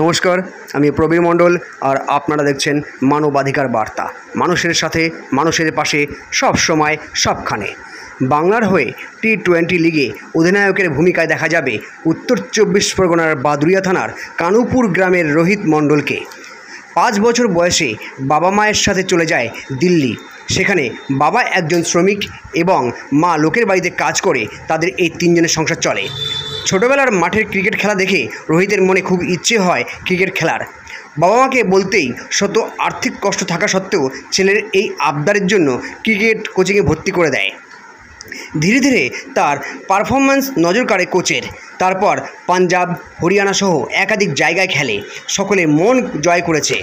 নমস্কার, আমি প্রবীর মণ্ডল আর আপনারা দেখছেন মানবাধিকার বার্তা। মানুষের সাথে, মানুষের পাশে, সব সময়, সবখানে। বাংলার হয়ে টি-20 লিগে অধিনায়কের ভূমিকায় দেখা যাবে উত্তর 24 পরগনার বাদুড়িয়া থানার কানুপুর গ্রামের রোহিত মণ্ডলকে। 5 বছর বয়সে বাবা মায়ের সাথে চলে যায় দিল্লি। সেখানে বাবা একজন শ্রমিক এবং মা লোকের বাড়িতে কাজ করে তাদের এই 3 জনের সংসার চলে। ছোটোবেলার মাঠের ক্রিকেট খেলা দেখে রোহিতের মনে খুব ইচ্ছে হয় ক্রিকেট খেলার। বাবা মাকে বলতেই শত আর্থিক কষ্ট থাকা সত্ত্বেও ছেলের এই আবদারের জন্য ক্রিকেট কোচিংয়ে ভর্তি করে দেয়। ধীরে ধীরে তার পারফরম্যান্স নজর কাড়ে কোচের। তারপর পাঞ্জাব, হরিয়ানা সহ একাধিক জায়গায় খেলে, সকলে মন জয় করেছে।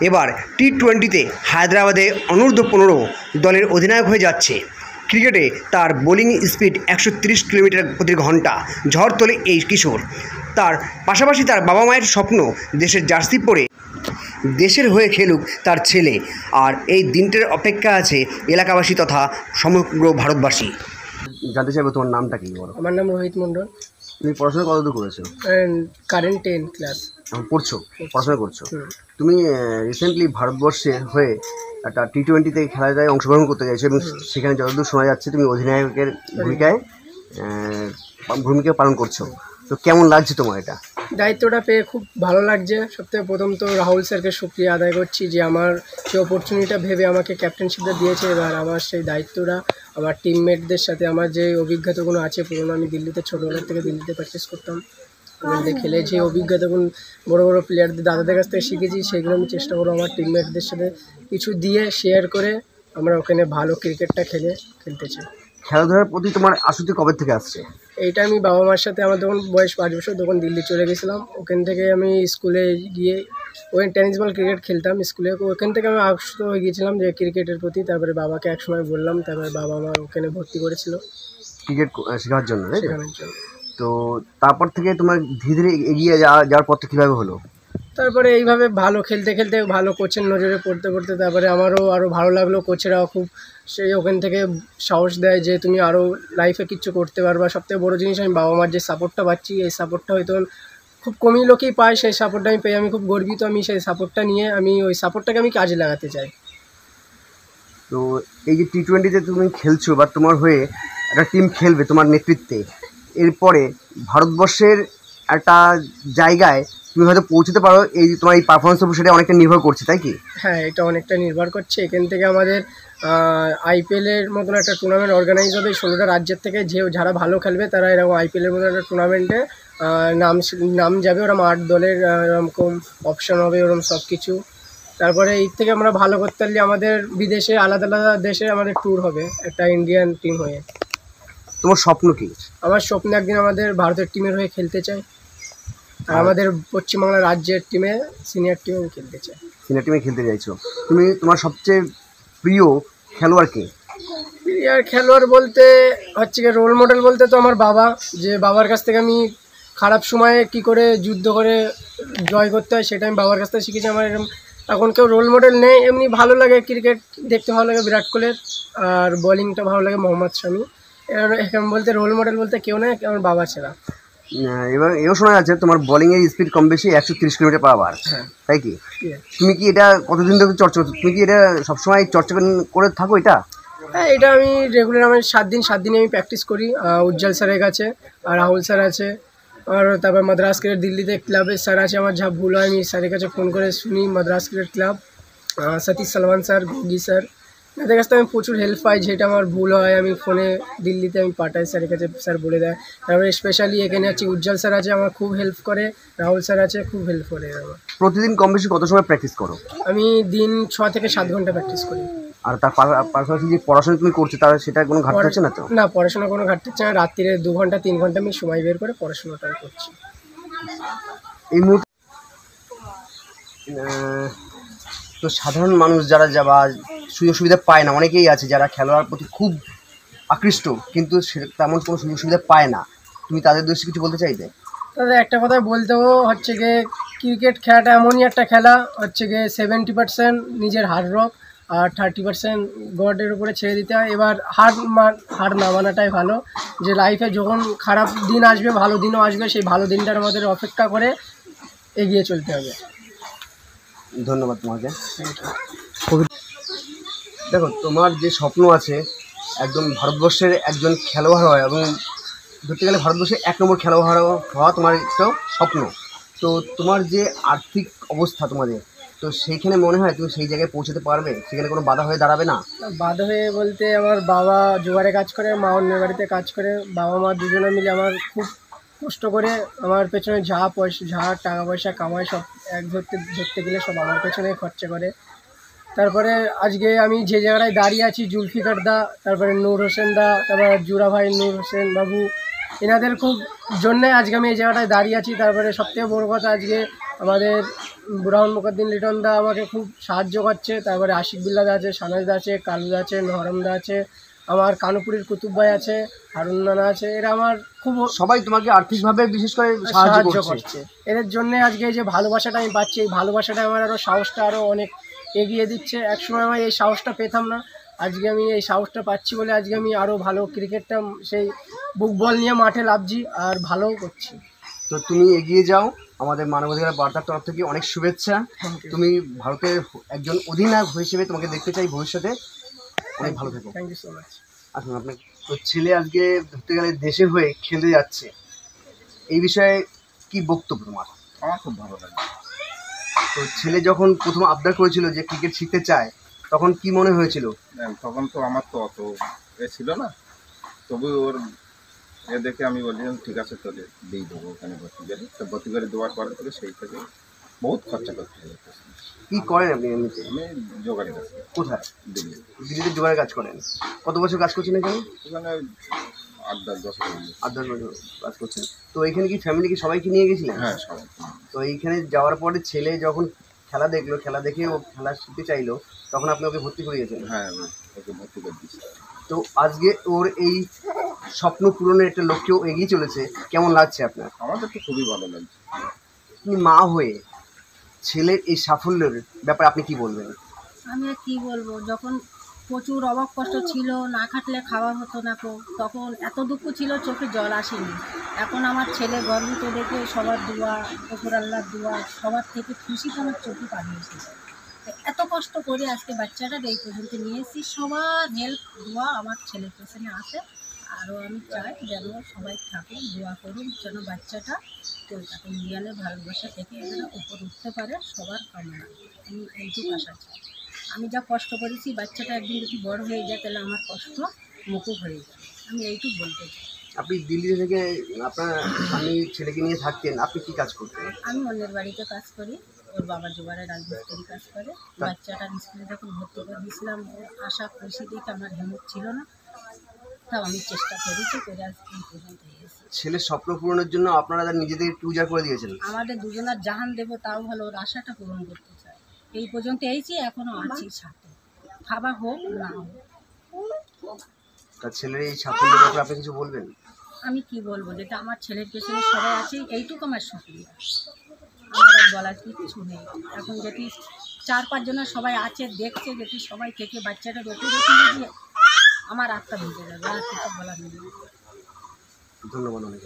এবার টি-20তে হায়দ্রাবাদে অনূর্ধ্ব-15 দলের অধিনায়ক হয়ে যাচ্ছে। ক্রিকেটে তার বোলিং স্পিড 130 কিলোমিটার প্রতি ঘন্টা, ঝড় তোলে এই কিশোর। তার পাশাপাশি তার বাবা মায়ের স্বপ্ন দেশের জার্সি পরে দেশের হয়ে খেলুক তার ছেলে। আর এই দিনটার অপেক্ষা আছে এলাকাবাসী তথা সমগ্র ভারতবাসী। জানতে চাইবো তোমার নামটা কি? বলো। আমার নাম রোহিত মণ্ডল। তুমি পড়াশোনা কতদূর করেছো? Current 10 class. পড়ছো, পড়াশোনা করছো। তুমি রিসেন্টলি ভারতবর্ষে হয়ে একটা টি-20তে খেলায় অংশগ্রহণ করতে চাইছো এবং সেখানে যতদূর শোনা যাচ্ছে তুমি অধিনায়কের ভূমিকা পালন করছো। তো কেমন লাগছে তোমার এটা? দায়িত্বটা পেয়ে খুব ভালো লাগছে। সবথেকে প্রথম তো রাহুল স্যারকে শুকরিয়া আদায় করছি যে আমার যে অপরচুনিটিটা ভেবে আমাকে ক্যাপ্টেনশিপটা দিয়েছে। এবার আমার সেই দায়িত্বটা আমার টিমমেটদের সাথে আমার যে অভিজ্ঞতাগুলো আছে, পুরোনো আমি দিল্লিতে ছোটোবেলার থেকে দিল্লিতে প্র্যাকটিস করতাম, ওখানে খেলে যে অভিজ্ঞতাগুলো বড় বড় প্লেয়ারদের দাদাদের কাছ থেকে শিখেছি, সেগুলো আমি চেষ্টা করবো আমার টিমমেটদের সাথে কিছু দিয়ে শেয়ার করে আমরা ওখানে ভালো ক্রিকেটটা খেলতে চাই। খেলাধুলার প্রতি তোমার আসক্তি কবে থেকে আসছে? এইটা আমি বাবা মার সাথে, আমার তখন বয়স 5 বছর, তখন দিল্লি চলে গেছিলাম। ওখান থেকে আমি স্কুলে গিয়ে ওখানে টেনিস বল ক্রিকেট খেলতাম স্কুলে। ওখান থেকে আমি আসক্ত হয়ে গিয়েছিলাম যে ক্রিকেটের প্রতি। তারপরে বাবাকে একসময় বললাম, তারপরে বাবা আমার ওখানে ভর্তি করেছিল ক্রিকেট শেখার জন্য। শেখানোর জন্য। তো তারপর থেকে তোমার ধীরে ধীরে এগিয়ে যাওয়ার পথটা কীভাবে হলো? তারপরে এইভাবে ভালো খেলতে খেলতে, ভালো কোচের নজরে পড়তে পড়তে তারপরে আমারও আরও ভালো লাগলো। কোচেরাও খুব সেই ওখান থেকে সাহস দেয় যে তুমি আরও লাইফে কিচ্ছু করতে পারবা। সবথেকে বড়ো জিনিস আমি বাবা মার যে সাপোর্টটা পাচ্ছি, এই সাপোর্টটা হয়তো খুব কমই লোকেই পায়। সেই সাপোর্টটা আমি পেয়ে আমি খুব গর্বিত। আমি সেই সাপোর্টটা নিয়ে ওই সাপোর্টটাকে আমি কাজে লাগাতে চাই। তো এই যে টি-20তে তুমি খেলছো বা তোমার হয়ে একটা টিম খেলবে তোমার নেতৃত্বে, এরপরে ভারতবর্ষের একটা জায়গায় তুমি হয়তো পৌঁছতে পারো, এই তোমার এই পারফরমেন্সের উপর সেটা অনেকটা নির্ভর করছে, তাই কি? হ্যাঁ, এটা অনেকটা নির্ভর করছে। এখান থেকে আমাদের আইপিএলের মতন একটা টুর্নামেন্ট অর্গানাইজ হবে 16টা রাজ্যের থেকে। যারা ভালো খেলবে তারা এরকম আইপিএলের মতন একটা টুর্নামেন্টে নাম যাবে। ওরকম 8 দলের এরকম অপশান হবে, ওরকম সব কিছু। তারপরে এর থেকে আমরা ভালো করতে পারলে আমাদের বিদেশে আলাদা আলাদা দেশে আমাদের ট্যুর হবে একটা ইন্ডিয়ান টিম হয়ে। তোমার স্বপ্ন কি? আমার স্বপ্ন একদিন আমাদের ভারতের টিমের হয়ে খেলতে চাই, আর আমাদের পশ্চিমবাংলা রাজ্যের টিমে সিনিয়র টিমে খেলতে চাই। সিনিয়র টিমে খেলতে চাইছো তুমি। তোমার সবচেয়ে প্রিয় খেলোয়াড় কে? খেলোয়াড় বলতে হচ্ছে কি, রোল মডেল বলতে তো আমার বাবা। যে বাবার কাছ থেকে আমি খারাপ সময়ে কি করে যুদ্ধ করে জয় করতে হয় সেটা আমি বাবার কাছ থেকে শিখেছি। আমার এরকম এখন কেউ রোল মডেল নেই। এমনি ভালো লাগে ক্রিকেট দেখতে, ভালো লাগে বিরাট কোহলির, আর বোলিংটা ভালো লাগে মোহাম্মদ শামি। এখন বলতে রোল মডেল বলতে কেউ নেই, আমার বাবা ছাড়া। এবার এও শোনা যাচ্ছে তোমার বোলিংয়ের স্পিড কম বেশি 130 কিলোমিটার পার আওয়ার, তাই কি? তুমি কি এটা কতদিন ধরে চর্চা করছো? তুমি কি এটা সবসময় চর্চা করে থাকো এটা? হ্যাঁ, এটা আমি রেগুলার, আমি 7 দিন আমি প্র্যাকটিস করি উজ্জ্বল স্যারের কাছে, আর রাহুল স্যার আছে, আর তারপর মাদ্রাস ক্রিকেট দিল্লিতে ক্লাবের স্যার আছে। আমার যা ভুল হয় আমি স্যারের কাছে ফোন করে শুনি। Madras cricket club, Satish Salman sir, Gogi sir, এদের কাছ থেকে আমি প্রচুর হেল্প পাই। যেটা আমার ভুল হয় আমি ফোনে দিল্লিতে আমি পাঠাই স্যারের কাছে, স্যার বলে দেয়। তারপরে স্পেশালি এখানে আছে উজ্জ্বল স্যার আছে, আমার খুব হেল্প করে। রাহুল স্যার আছে, খুব হেল্প করে আমার। প্রতিদিন কম বেশি কত সময় প্র্যাকটিস করো? আমি দিন 6 থেকে 7 ঘন্টা প্র্যাকটিস করি। আর তার পাশাপাশি যে পড়াশোনা তুমি করছো তার সেটা কোনো ঘাটতি হচ্ছে না তো? না, পড়াশোনা কোনো ঘাটতি হচ্ছে না। রাত্রিরে 2 ঘন্টা 3 ঘন্টা আমি সময় বের করে পড়াশোনাটা করছি। এই মুহূর্তে তো সাধারণ মানুষ যারা বা সুযোগ সুবিধা পায় না, অনেকেই আছে যারা খেলোয়াড় প্রতি খুব আকৃষ্ট কিন্তু তেমন কোনো সুযোগ সুবিধা পায় না, তুমি তাদের উদ্দেশ্যে কিছু বলতে চাইবে? তাদের একটা কথা বলতেও হচ্ছে গিয়ে, ক্রিকেট খেলাটা এমনই একটা খেলা হচ্ছে গিয়ে 70% নিজের হার্ডওয়ার্ক আর 30% গডের উপরে ছেড়ে দিতে হয়। এবার হার না মানাটাই ভালো। যে লাইফে যখন খারাপ দিন আসবে, ভালো দিনও আসবে, সেই ভালো দিনটার আমাদের অপেক্ষা করে এগিয়ে চলতে হবে। ধন্যবাদ তোমাকে। দেখো, তোমার যে স্বপ্ন আছে একদম ভারতবর্ষের একজন খেলোয়াড় হয় এবং ধরতে গেলে ভারতবর্ষের 1 নম্বর খেলোয়াড় হওয়া তোমার একটা স্বপ্ন। তো তোমার যে আর্থিক অবস্থা তোমাদের, তো সেইখানে মনে হয় তুমি সেই জায়গায় পৌঁছতে পারবে? সেখানে কোনো বাধা হয়ে দাঁড়াবে না? বাধ্য হয়ে বলতে, আমার বাবা জোগাড়ে কাজ করে, মা অন্যের বাড়িতে কাজ করে। বাবা মা দুজনে মিলে আমার খুব কষ্ট করে আমার পেছনে যা টাকা পয়সা কামায় সব ধরতে গেলে সব আমার পেছনে খরচা করে। তারপরে আজকে আমি যে জায়গাটায় দাঁড়িয়ে আছি, জুলফিকার দা, তারপরে নূর হোসেন দা, তারপর জুরা ভাই, নূর হোসেন বাবু, এনাদের খুব জন্যে আজকে আমি এই জায়গাটায় দাঁড়িয়ে আছি। তারপরে সবথেকে বড় কথা, আজকে আমাদের বুরহান মুকদ্দিন লিটন দা আমাকে খুব সাহায্য করছে। তারপরে আশিক বিল্লা দা আছে, সানাজ দা আছে, কালু দা আছে, নহরম দা আছে, আমার কানুপুরীর কুতুব ভাই আছে, হারুন নানা আছে। এরা আমার খুব সবাই তোমাকে আর্থিকভাবে বিশেষ করে সাহায্য করছে। এদের জন্য আজকে এই যে ভালোবাসাটা আমি পাচ্ছি, এই ভালোবাসাটা আমার আরও সাহসটা আরও অনেক এগিয়ে দিচ্ছে। একসময় আমি এই সাহসটা পেতাম না, আজকে আমি এই সাহসটা পাচ্ছি বলে আজকে আমি আরও ভালো ক্রিকেটটা সেই বুক বল নিয়ে মাঠে নামছি আর ভালোও করছি। তো তুমি এগিয়ে যাও, আমাদের মানবাধিকার বার্তার তরফ থেকে অনেক শুভেচ্ছা। তুমি ভারতের একজন অধিনায়ক হিসেবে তোমাকে দেখতে চাই ভবিষ্যতে। অনেক ভালো থেকো। Thank you so much. আসুন, আপনার তো ছেলে আজকে ধরতে গেলে দেশের হয়ে খেলতে যাচ্ছে, এই বিষয়ে কি বক্তব্য তোমার? আমার খুব ভালো লাগে। তো ছেলে যখন প্রথম আবদার করেছিল যে ক্রিকেট শিখতে চায়, তখন কি মনে হয়েছিল? তখন তো আমার তো অত ছিল না, তবু ওর দেখে আমি বলছিলাম ঠিক আছে তোদের দিয়ে দেবো ওখানে ভর্তি করে। তো ভর্তি করে দেওয়ার পরে থেকে সেই থেকে বহুত খরচা করতে হয়েছে। কি করেন আপনি এমনিতে? আমি জোগাড়ি কাজ করি। কোথায়? দিল্লি। দিল্লিতে জোগাড়ের কাজ করেন? কত বছর কাজ করছেন এখানে? ওখানে 8-10 বছর। 8-10 বছর কাজ করছেন। তো এখানে কি ফ্যামিলিকে সবাইকে নিয়ে গেছিলেন? হ্যাঁ, সবাই। তো এইখানে যাওয়ার পরে ছেলে যখন খেলা দেখলো, খেলা দেখে ও খেলা শিখতে চাইলো, তখন আপনি ওকে ভর্তি করিয়েছেন? হ্যাঁ, ওকে ভর্তি করে দিচ্ছি। তো আজকে ওর এই স্বপ্ন পূরণের একটা লক্ষ্যেও এগিয়ে চলেছে, কেমন লাগছে আপনার? আমাদের তো খুবই ভালো লাগছে। আপনি মা হয়ে ছেলের এই সাফল্যের ব্যাপারে আপনি কি বলবেন? আমি আর কী বলবো, যখন প্রচুর অভাব কষ্ট ছিল, না খাটলে খাওয়া হতো না, তখন এত দুঃখ ছিল, চোখে জল আসেনি। এখন আমার ছেলে গর্বিত দেখে সবার দোয়া, ওপর আল্লাহর দোয়া, সবার থেকে খুশিতে আমার চোখে পানি এসেছে। এত কষ্ট করে আজকে বাচ্চাটা এই পর্যন্ত নিয়ে এসেছি, সবার হেল্প দোয়া আমার ছেলের পেছনে আসে। আরও আমি চাই যেন সবাই থাকুন, দোয়া করুন, যেন বাচ্চাটা কলকাতা ইন্ডিয়ানে ভারতবর্ষে থেকে যেন উপর উঠতে পারে, সবার কামনা। আমি এইটুকু আশা চাই। আমি যা কষ্ট করেছি, বাচ্চাটা একদিন যদি বড় হয়ে যায় তাহলে আমার কষ্ট মুকুব হয়ে যায়, আমি এইটুকু বলতে চাই। আপনি দিল্লি থেকে আপনার স্বামী ছেলেকে নিয়ে থাকতেন, আপনি কি কাজ করতেন? আমি অন্যের বাড়িতে কাজ করি, ওর বাবা জোগাড়ে রাজমিস্ত্রি কাজ করে। বাচ্চাটার স্কুলে যখন ভর্তি করে দিয়েছিলাম, ওর আশা খুশি দেখে আমার হিম্মত ছিল না, তাও আমি চেষ্টা করেছি, করে আজ এই পর্যন্ত এসেছি। ছেলের স্বপ্ন পূরণের জন্য আপনারা নিজেদের একটু উজাড় করে দিয়েছেন। আমাদের দুজনের জাহান দেবো তাও ভালো, ওর আশাটা পূরণ করতে চাই। এই পর্যন্ত এইছি, এখনও আছি সাথে, খাবার হোক না হোক। তার ছেলের এই সাফল্যের ব্যাপারে আপনি কিছু বলবেন? আমি কি বলবো, যেটা আমার ছেলের পেছনে সবাই আছে, এইটুকু আমার শুকরিয়া। আমার আর বলার কিছু নেই। এখন যদি 4-5 জনের সবাই আছে, দেখছে, যদি সবাই থেকে বাচ্চাটা রোপে রেখে দিয়ে আমার আত্মা ভিজে যাবে, আর কিছু বলার নেই। ধন্যবাদ অনেক।